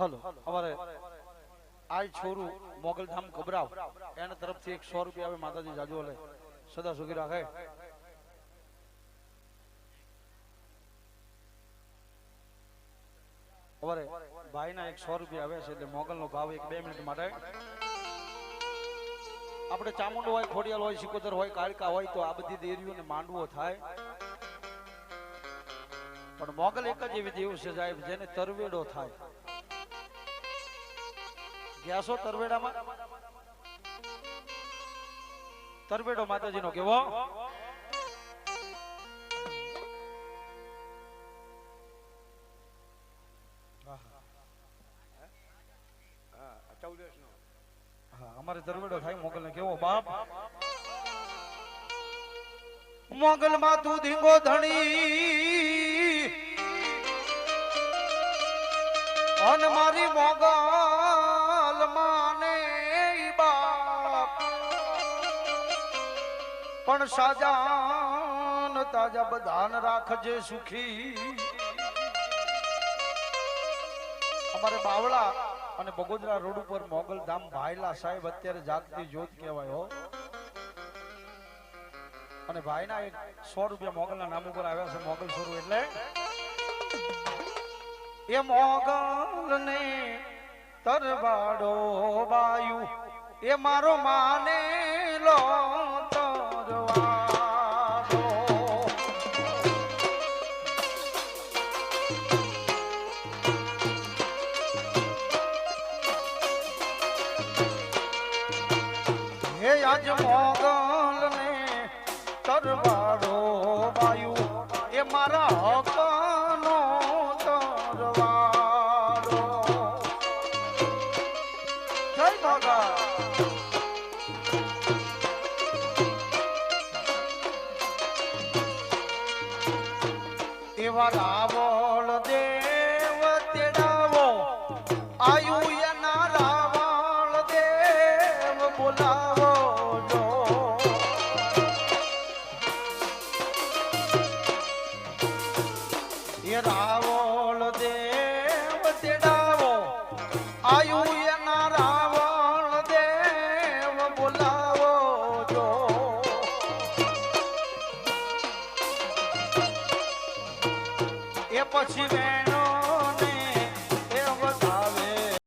hello અમારે આ છોરું મોગલધામ ગભરાવ એના તરફથી 100 રૂપિયા આવે માતાજી જાજુ લે સદા સુખી રાખે અમારે ભાઈના 100 રૂપિયા આવે છે એટલે મોગલનો ભાવ 1-2 મિનિટ માટે આપણે ચામુંડ હોય ખોડિયાલ હોય સિકોતર હોય કાળકા હોય તો આ બધી દેરીઓને માંડવો થાય પણ મોગલ એક જ એવી દેવ છે સાહેબ જેને તરવેડો થાય ગ્યાસો તરવેડામાં તરવેડો માતાજીનો કેવો અમારે તરવેડો થાય મોગલ ને કેવો બાપ મોગલ માં તું ધીંગો ધણી અન મારી મોગલ માને બાપ પણ સાજાન તાજા બધાન રાખજે સુખી અમારે બાવળા અને બગોદરા રોડ ઉપર મોગલ ધામ ભાઈલા સાહેબ અત્યારે જાગતી જ્યોત કહેવાય હો અને ભાઈના 100 રૂપિયા મોગલના નામ ઉપર આવ્યા છે મોગલ સ્વરૂપ એટલે એ મોગલ ને તરવાડો બાયુ એ મારો માને લો તરવાડો હે આજ મોગલ ને તરવાડો બાયુ એ મારા હકનો તરવાડો જય ભગા એવા રાવળ દેવ તેડાવો આયુ એના રાવળ દેવ બોલાવો રાવળ દેવ તેડાવો આયુ એના રાવળ દેવ બોલાવો જો એ પછી